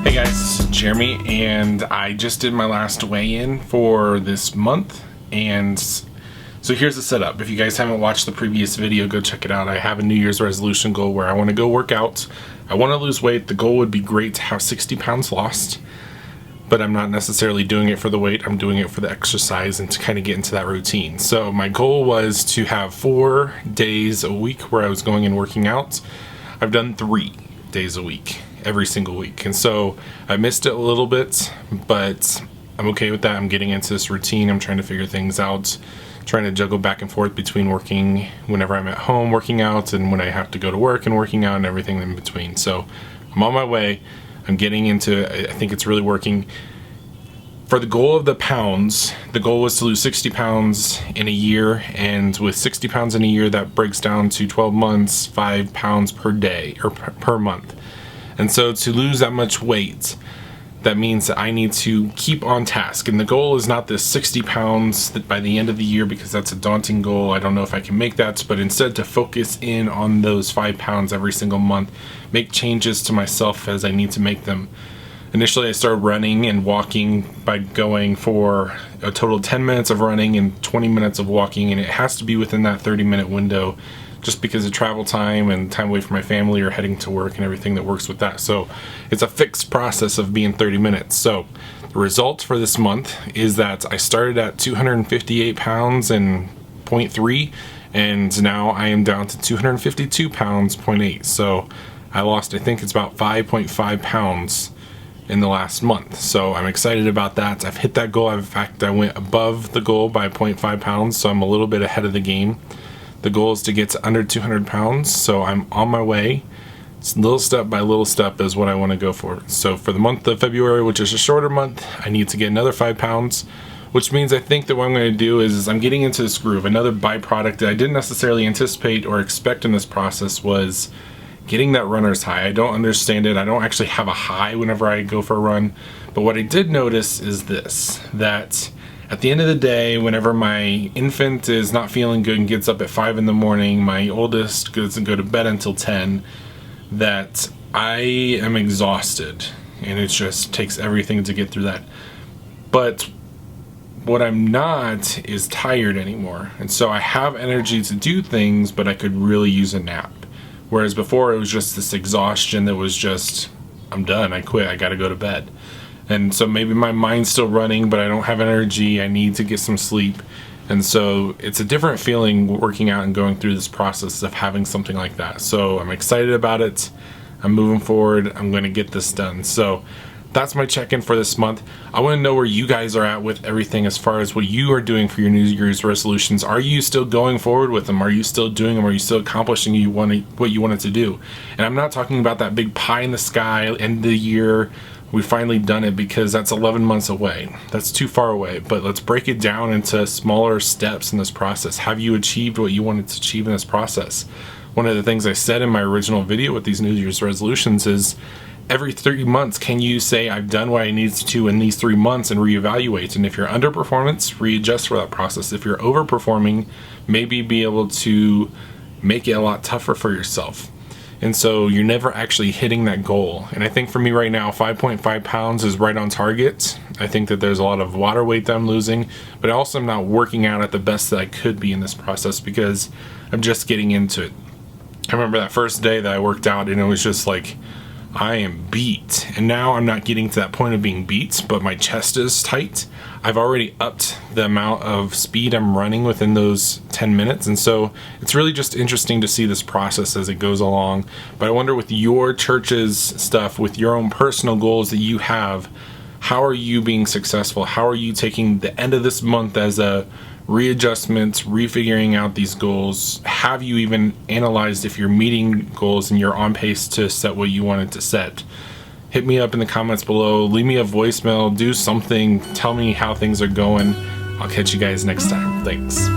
Hey guys, Jeremy, and I just did my last weigh-in for this month, and so here's the setup. If you guys haven't watched the previous video, go check it out. I have a New Year's resolution goal where I want to go work out. I want to lose weight. The goal would be great to have 60 pounds lost, but I'm not necessarily doing it for the weight. I'm doing it for the exercise and to kind of get into that routine. So my goal was to have 4 days a week where I was going and working out. I've done 3 days a week, every single week. And so I missed it a little bit, but I'm okay with that. I'm getting into this routine. I'm trying to figure things out, trying to juggle back and forth between working whenever I'm at home working out and when I have to go to work and working out and everything in between. So I'm on my way. I'm getting into it. I think it's really working. For the goal of the pounds, the goal was to lose 60 pounds in a year, and with 60 pounds in a year, that breaks down to 12 months, 5 pounds per day, or per month. And so to lose that much weight, that means that I need to keep on task. And the goal is not this 60 pounds that by the end of the year, because that's a daunting goal. I don't know if I can make that, but instead to focus in on those 5 pounds every single month, make changes to myself as I need to make them. Initially, I started running and walking by going for a total of 10 minutes of running and 20 minutes of walking, and it has to be within that 30-minute window just because of travel time and time away from my family or heading to work and everything that works with that. So it's a fixed process of being 30 minutes. So the result for this month is that I started at 258 pounds and 0.3, and now I am down to 252 pounds, 0.8. So I lost, I think it's about 5.5 pounds in the last month. So I'm excited about that. I've hit that goal. In fact, I went above the goal by 0.5 pounds, so I'm a little bit ahead of the game. The goal is to get to under 200 pounds, so I'm on my way. It's little step by little step is what I want to go for. So for the month of February, which is a shorter month, I need to get another 5 pounds, which means I think that what I'm going to do is I'm getting into this groove. Another byproduct that I didn't necessarily anticipate or expect in this process was getting that runner's high. I don't understand it. I don't actually have a high whenever I go for a run. But what I did notice is this, that at the end of the day, whenever my infant is not feeling good and gets up at 5 in the morning, my oldest doesn't go to bed until 10, that I am exhausted. And it just takes everything to get through that. But what I'm not is tired anymore. And so I have energy to do things, but I could really use a nap. Whereas before it was just this exhaustion that was just, I'm done, I quit, I gotta go to bed. And so maybe my mind's still running, but I don't have energy, I need to get some sleep. And so it's a different feeling working out and going through this process of having something like that. So I'm excited about it, I'm moving forward, I'm gonna get this done. So that's my check-in for this month. I want to know where you guys are at with everything as far as what you are doing for your New Year's resolutions. Are you still going forward with them? Are you still doing them? Are you still accomplishing what you wanted to do? And I'm not talking about that big pie in the sky, end of the year, we finally done it, because that's 11 months away. That's too far away. But let's break it down into smaller steps in this process. Have you achieved what you wanted to achieve in this process? One of the things I said in my original video with these New Year's resolutions is, every 3 months, can you say I've done what I needed to in these 3 months and reevaluate? And if you're underperformance, readjust for that process. If you're overperforming, maybe be able to make it a lot tougher for yourself. And so you're never actually hitting that goal. And I think for me right now, 5.5 pounds is right on target. I think that there's a lot of water weight that I'm losing, but I also am not working out at the best that I could be in this process because I'm just getting into it. I remember that first day that I worked out and it was just like, I am beat. And now I'm not getting to that point of being beat, but my chest is tight. I've already upped the amount of speed I'm running within those 10 minutes. And so it's really just interesting to see this process as it goes along. But I wonder, with your church's stuff, with your own personal goals that you have, how are you being successful? How are you taking the end of this month as a readjustment, refiguring out these goals? Have you even analyzed if you're meeting goals and you're on pace to set what you wanted to set? Hit me up in the comments below, leave me a voicemail, do something, tell me how things are going. I'll catch you guys next time. Thanks.